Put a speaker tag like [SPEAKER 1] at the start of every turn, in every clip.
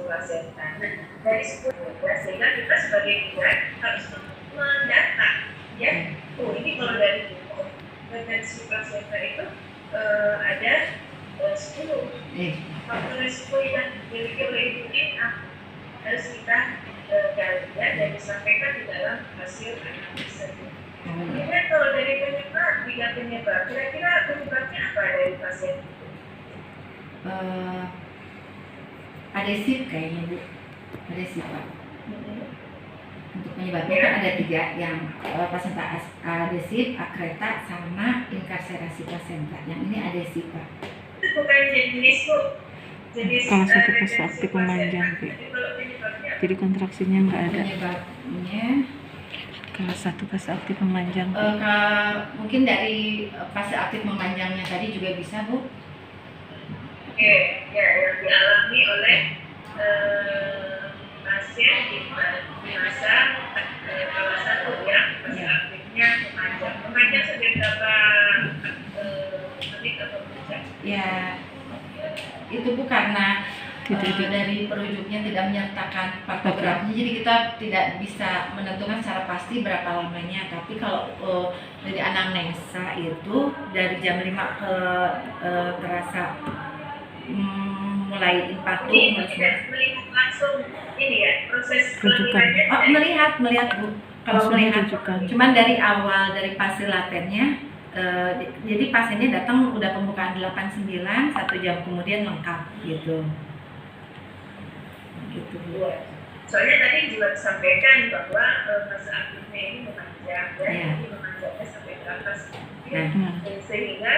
[SPEAKER 1] placenta. Nah, dari 10 sehingga kita sebagai bidan harus mendata, ya. Oh, ini kalau dari retensi placenta itu ada 10 faktor risiko yang dimiliki oleh ibu ini harus kita gali ya, dan disampaikan di dalam hasil analisa. Kemudian kalau dari penyebab, 3 penyebab, kira-kira penyebabnya apa dari pasien itu?
[SPEAKER 2] Adesif kayaknya Bu, adesif Pak. Untuk penyebabnya kan ada 3, yang placenta adesif, akreta, sama inkarserasi placenta. Yang ini adesif Pak.
[SPEAKER 1] Itu bukan jenis Bu.
[SPEAKER 3] Kalau satu fase aktif memanjang, jadi kontraksinya nggak ada.
[SPEAKER 2] Penyebabnya
[SPEAKER 3] Kalau satu fase aktif memanjang,
[SPEAKER 2] mungkin dari fase aktif memanjangnya tadi juga bisa Bu.
[SPEAKER 1] Oke, ya, yang dialami oleh pasien di masa kelas 1 ya, fase aktifnya memanjang sampai berapa menit atau jam?
[SPEAKER 2] Ya, itu Bu karena dari perujuknya tidak menyertakan faktografinya, jadi kita tidak bisa menentukan secara pasti berapa lamanya. Tapi kalau dari anamnesa itu dari jam 5 ke terasa mulai infarksi.
[SPEAKER 1] Melihat langsung ini ya, proses kelahirannya.
[SPEAKER 2] Melihat Bu. Kalau melihat, cuman dari awal dari fase latennya. Jadi pasiennya datang udah pembukaan 89, 1 jam kemudian lengkap gitu.
[SPEAKER 1] Soalnya tadi juga disampaikan bahwa fase aktifnya ini memanjang, ya. Ini memanjangnya sampai berapa sih? Sehingga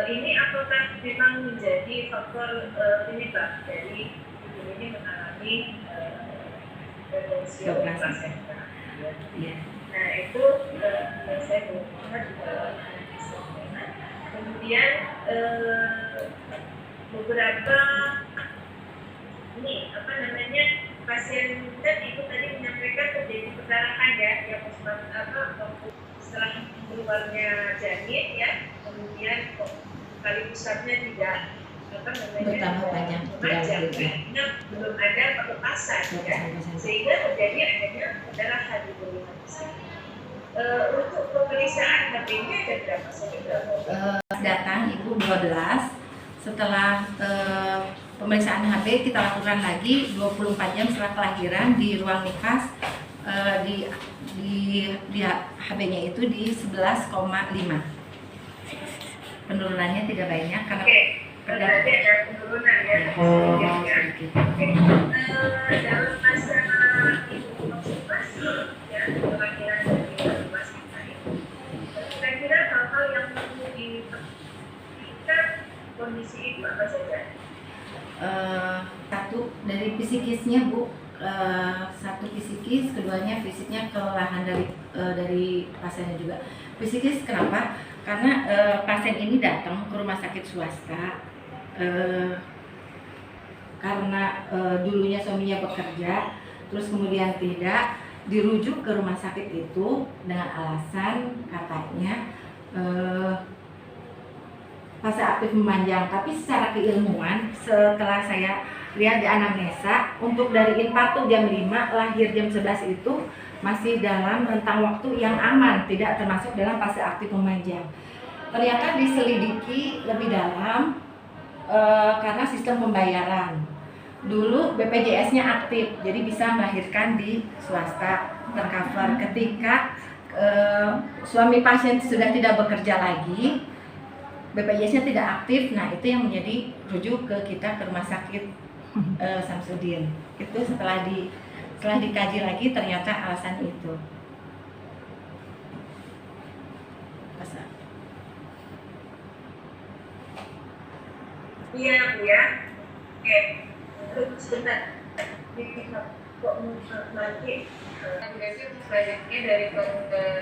[SPEAKER 1] ini apakah memang menjadi faktor penyebab dari ibu ini mengalami retensi placenta? Nah, itu saya belum pernah di dalam analisa. Kemudian beberapa ini pasien dan ibu tadi menyampaikan terjadi perdarahan ya, yang setelah keluarnya janin ya, kemudian kali pusatnya tidak
[SPEAKER 2] bertambah panjang,
[SPEAKER 1] karena belum ada pelepasan ya, sehingga terjadi adanya perdarahan di buluhan sini. Untuk pemeriksaan HB-nya ada berapa
[SPEAKER 2] datang ibu 12. Setelah pemeriksaan HB kita lakukan lagi 24 jam setelah kelahiran di ruang nifas, di HB-nya itu di 11,5. Penurunannya tidak banyak karena
[SPEAKER 1] berarti ada penurunan ya. Dalam masa ibu konsultasi ya, kelahiran dari rumah sakit itu, kira-kira hal-hal yang perlu diperhatikan kondisi ibu apa saja?
[SPEAKER 2] Satu dari psikisnya Bu, satu psikis, keduanya fisiknya kelelahan dari pasiennya juga. Psikis kenapa? Karena pasien ini datang ke rumah sakit swasta karena dulunya suaminya bekerja, terus kemudian tidak dirujuk ke rumah sakit itu dengan alasan katanya fase aktif memanjang. Tapi secara keilmuan setelah saya lihat di anamnesa, untuk dari infarkt jam 5 lahir jam 11 itu masih dalam rentang waktu yang aman, tidak termasuk dalam fase aktif memanjang. Ternyata diselidiki lebih dalam karena sistem pembayaran. Dulu BPJS-nya aktif, jadi bisa melahirkan di swasta tercover. Ketika suami pasien sudah tidak bekerja lagi, BPJS-nya tidak aktif, nah itu yang menjadi rujuk ke kita ke rumah sakit Samsudin. Itu setelah dikaji lagi ternyata alasan itu.
[SPEAKER 1] Iya Bu ya. Oke. Sebentar. Kok nanti selanjutnya dari dokter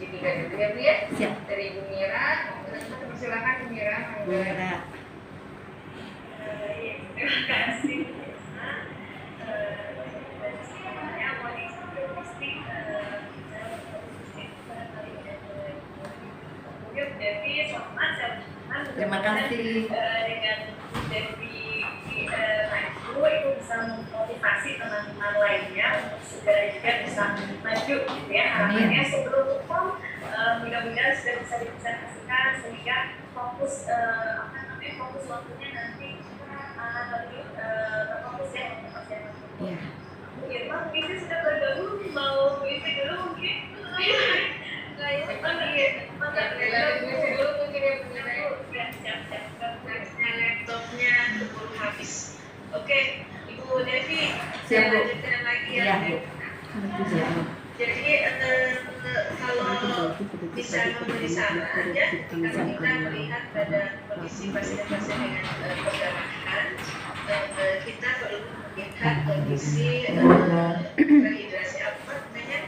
[SPEAKER 1] Judika dulu ya Bu ya?
[SPEAKER 2] Siap.
[SPEAKER 1] Dari Ibu Mira. Silakan Bu Mira.
[SPEAKER 2] Bu Mira.
[SPEAKER 1] Terima kasih.
[SPEAKER 2] Terima kasih.
[SPEAKER 1] Dengan dari Ibu itu bisa segera juga bisa maju gitu ya. Harapannya sebelum UPOM mudah-mudahan sudah bisa dipresentasikan sehingga fokus fokus waktunya nanti lebih terfokus ya untuk pasien.
[SPEAKER 2] Iya.
[SPEAKER 1] Bu Irma mungkin sudah bergabung, mau isi dulu mungkin. Laptopnya keburu habis. Oke, Ibu Devi, saya lanjutkan lagi ya.
[SPEAKER 2] Iya, Bu.
[SPEAKER 1] Jadi kalau bisa memberi saran ya, kalau kita melihat pada kondisi pasien-pasien dengan perdarahan, kita perlu melihat kondisi rehidrasi apa namanya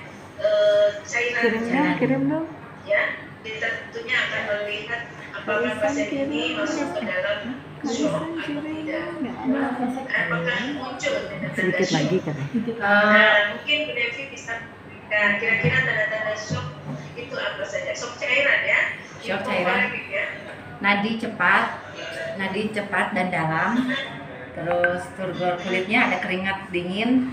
[SPEAKER 1] cairan.
[SPEAKER 3] Kirim dong.
[SPEAKER 1] Ya, kita tentunya akan melihat apakah pasien ini masuk ke dalam shock atau tidak. Apakah muncul
[SPEAKER 3] Sedikit lagi kan?
[SPEAKER 1] mungkin Bu Devi bisa memberikan kira-kira tanda-tanda shock itu apa saja? Shock cairan ya?
[SPEAKER 2] Shock cairan.
[SPEAKER 1] Ya.
[SPEAKER 2] Nadi cepat dan dalam. Terus turgor kulitnya ada keringat dingin,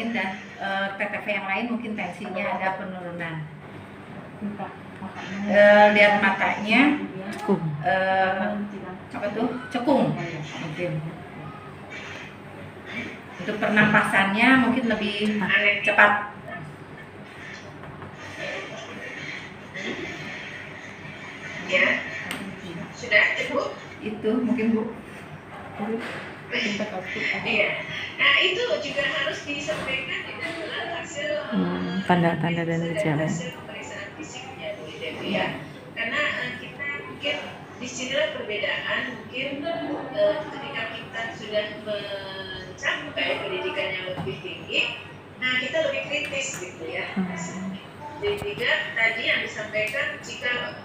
[SPEAKER 2] dan PTV yang lain mungkin tensinya ada penurunan. Lihat matanya, cekung mungkin. Untuk pernapasannya mungkin lebih cepat.
[SPEAKER 1] Ya, sudah cukup.
[SPEAKER 2] Itu mungkin Bu.
[SPEAKER 1] Iya. Nah itu juga harus disampaikan di dalam hasil
[SPEAKER 3] Tanda-tanda dan gejala.
[SPEAKER 1] hasil pemeriksaan fisiknya Bu Devi ya. Karena kita mungkin disinilah perbedaan mungkin ketika kita sudah mencapai pendidikan yang lebih tinggi, nah kita lebih kritis gitu ya. Jadi juga tadi yang disampaikan jika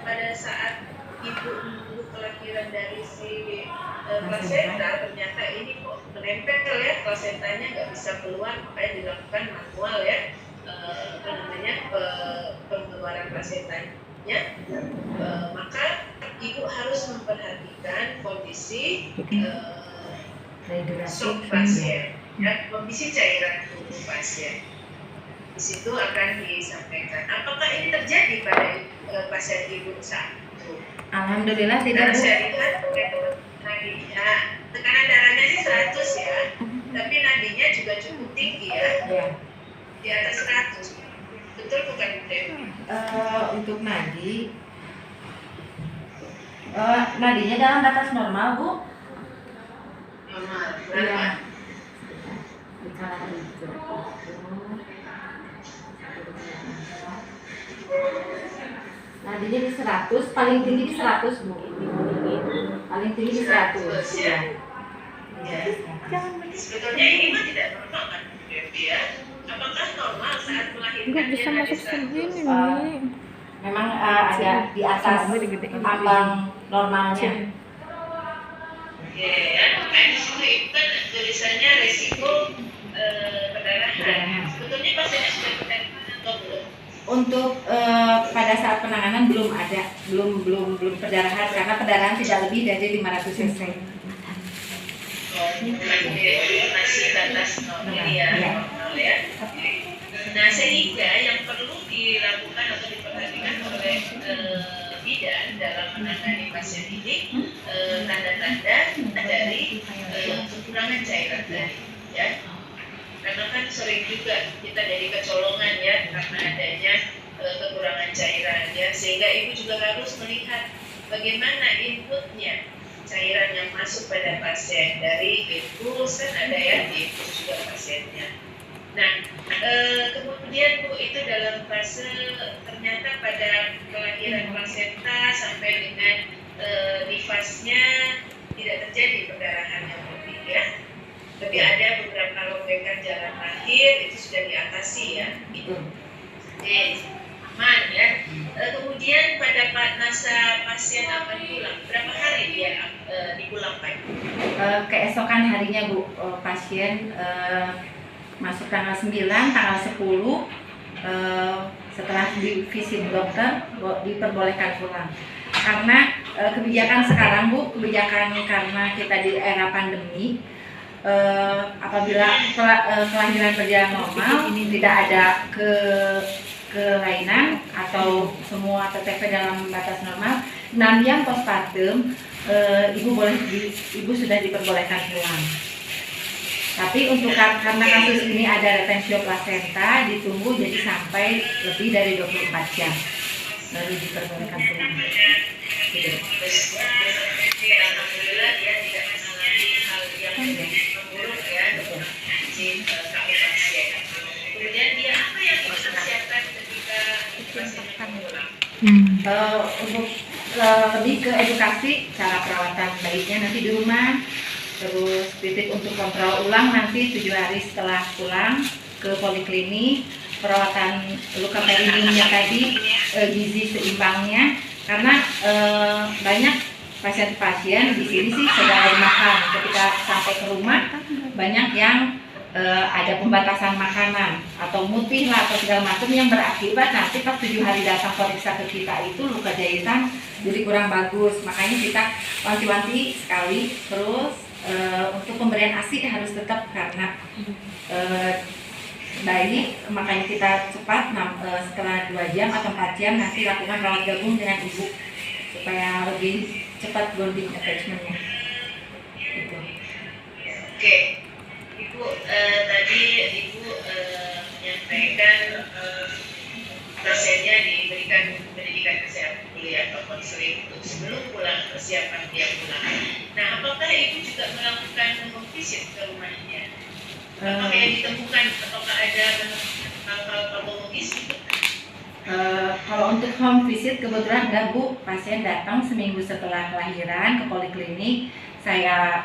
[SPEAKER 1] pada saat ibu menunggu kelahiran dari si plasenta ternyata ini kok menempel ya, plasentanya nggak bisa keluar, makanya dilakukan manual ya pengeluaran plasentanya, maka ibu harus memperhatikan kondisi shock pasien dan kondisi cairan tubuh pasien. Di situ akan disampaikan apakah ini terjadi pada pasien ibu saat itu.
[SPEAKER 2] Alhamdulillah tidak, Bu.
[SPEAKER 1] Saya lihat nadinya, tekanan darahnya sih 100 ya, tapi nadinya juga cukup tinggi ya, di atas 100. Betul bukan Bu Devi?
[SPEAKER 2] Untuk nadinya dalam batas normal, Bu.
[SPEAKER 1] Normal, berapa?
[SPEAKER 2] Nadinya di 100, paling tinggi di 100, Bu. Paling tinggi di 100
[SPEAKER 1] ya. Sebetulnya ini mah tidak normal kan Bu Devi ya? Apakah normal saat melahirkan?
[SPEAKER 3] Nggak bisa masuk segini nih.
[SPEAKER 2] Memang ada di atas ambang normalnya.
[SPEAKER 1] Oke, ya. Nah di situ itu kan tulisannya resiko perdarahan. Sebetulnya pasiennya sudah perdarahan atau belum?
[SPEAKER 2] Untuk pada saat penanganan belum ada, belum perdarahan karena perdarahan tidak lebih dari 500 cc.
[SPEAKER 1] Masih batas normal ya. Nah sehingga yang perlu dilakukan atau diperhatikan oleh bidan dalam menangani pasien ini tanda-tanda dari kekurangan cairan tadi ya. Karena kan sering juga kita jadi kecolongan ya karena adanya kekurangan cairan ya, sehingga ibu juga harus melihat bagaimana inputnya cairan yang masuk pada pasien dari infus, kan ada ya di infus juga pasiennya. Nah kemudian Bu itu dalam fase ternyata pada kelahiran plasenta sampai dengan nifasnya tidak terjadi perdarahan yang lebih ya. Tapi ada beberapa robekan jalan lahir itu sudah diatasi ya. Oke, aman ya. Kemudian pada masa pasien akan pulang, berapa hari dia dipulangkan?
[SPEAKER 2] Keesokan harinya Bu, pasien masuk tanggal 9, tanggal 10 setelah visit dokter diperbolehkan pulang. Karena kebijakan sekarang Bu, kebijakan karena kita di era pandemi, apabila kelahiran berjalan normal, tidak ada kelainan atau semua TTP dalam batas normal, 6 jam postpartum ibu sudah diperbolehkan pulang. Tapi untuk karena kasus ini ada retensio plasenta, ditunggu jadi sampai lebih dari 24 jam baru diperbolehkan pulang. Gitu.
[SPEAKER 1] Alhamdulillah dia tidak mengalami hal yang memburuk ya untuk izin kami pasien. Kemudian dia apa yang dipersiapkan ketika pasien pulang?
[SPEAKER 2] Untuk lebih ke edukasi cara perawatan bayinya nanti di rumah, terus titik untuk kontrol ulang nanti 7 hari setelah pulang ke poliklinik, perawatan luka perineumnya tadi, gizi seimbangnya, karena banyak pasien-pasien di sini sih segala makan. Ketika sampai ke rumah banyak yang ada pembatasan makanan atau mutih lah atau segala macam yang berakibat nanti pas 7 hari datang periksa ke kita itu luka jahitan jadi kurang bagus. Makanya kita wanti-wanti sekali. Terus untuk pemberian ASI harus tetap karena bayi, makanya kita cepat setelah 2 jam atau 4 jam nanti lakukan rawat gabung dengan ibu supaya lebih cepat bonding attachment-nya. Gitu.
[SPEAKER 1] Oke. Ibu, tadi Ibu menyampaikan pasiennya diberikan pendidikan kesehatan dulu ya atau konseling untuk sebelum pulang, persiapan dia pulang. Nah, apakah Ibu juga melakukan home visit ke rumahnya? Apakah yang ditemukan, apakah ada hal-hal patologis?
[SPEAKER 2] Kalau untuk home visit kebetulan enggak Bu, pasien datang seminggu setelah kelahiran ke poliklinik. Saya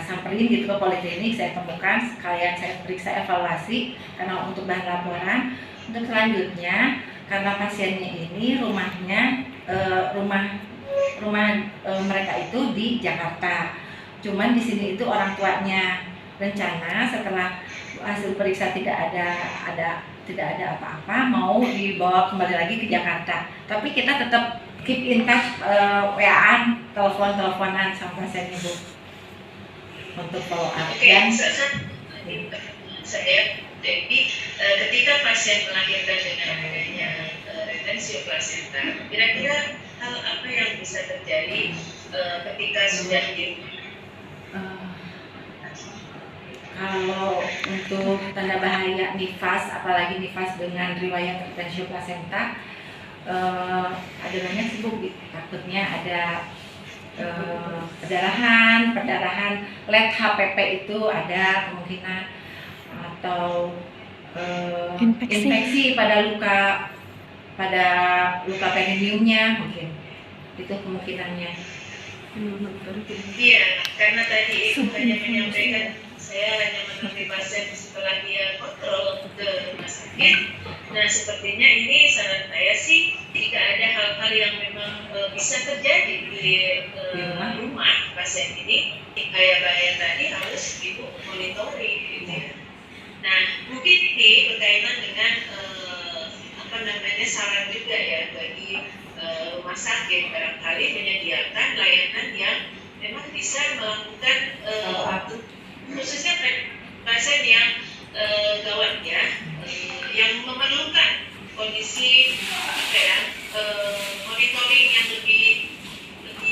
[SPEAKER 2] samperin gitu ke poliklinik, saya temukan, sekalian saya periksa evaluasi karena untuk bahan laporan. Untuk selanjutnya, karena pasiennya ini rumahnya rumah mereka itu di Jakarta. Cuman di sini itu orang tuanya rencana setelah hasil periksa tidak ada apa-apa mau dibawa kembali lagi ke Jakarta. Tapi kita tetap keep in touch, WA-an, teleponan sama pasien ibu untuk follow up. Dan
[SPEAKER 1] saya jadi ketika pasien melahirkan dengan adanya retensio plasenta, kira-kira hal apa yang bisa terjadi ketika sudah di
[SPEAKER 2] kalau untuk tanda bahaya nifas, apalagi nifas dengan riwayat retensio plasenta, ada banyak sih Bu, takutnya ada perdarahan, led HPP itu ada kemungkinan, atau infeksi pada luka perineumnya mungkin, itu kemungkinannya.
[SPEAKER 1] Iya, karena tadi Ibu hanya menyampaikan, saya hanya meneliti pasien setelah dia kontrol ke rumah sakit. Nah, sepertinya ini saran saya sih, jika ada hal-hal yang memang bisa terjadi di rumah pasien ini, kayak bahaya tadi harus Ibu monitori gitu ya. Nah, mungkin ini berkaitan dengan saran juga ya bagi rumah sakit barangkali menyediakan layanan yang memang bisa melakukan khususnya pasien yang gawat ya, yang memerlukan kondisi monitoring yang lebih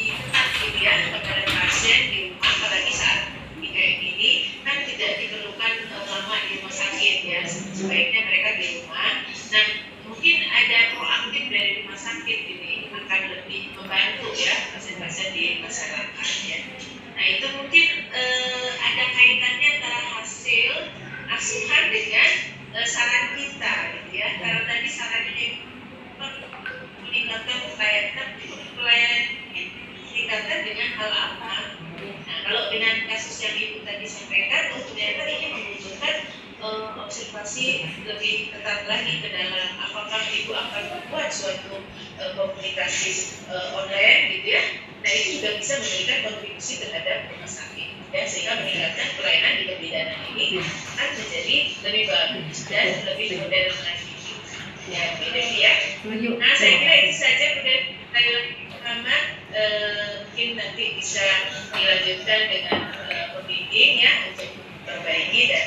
[SPEAKER 1] ketat gitu ya kepada pasien di rumah, apalagi saat kayak gini kan tidak diperlukan lama di rumah sakit ya, sebaiknya mereka di rumah. Nah, mungkin ada proaktif dari rumah sakit ini akan lebih membantu ya pasien-pasien di masyarakat ya. Nah, itu mungkin ada kaitannya antara hasil asuhan dengan saran kita gitu ya. Karena tadi sarannya meningkatkan pelayanan meningkatkan dengan hal apa? Nah, kalau dengan kasus yang Ibu tadi sampaikan, ternyata ini membutuhkan observasi lebih ketat lagi ke dalam apakah Ibu akan membuat suatu komunikasi online gitu ya. Nah, itu juga bisa memberikan kontribusi terhadap rumah sakit ya, sehingga meningkatkan pelayanan di kebidanan ini akan menjadi lebih bagus dan lebih modern lagi ya, ya. Nah, saya kira itu saja udah Muhammad, mungkin nanti bisa dilanjutkan dengan pembimbing ya untuk memperbaiki dan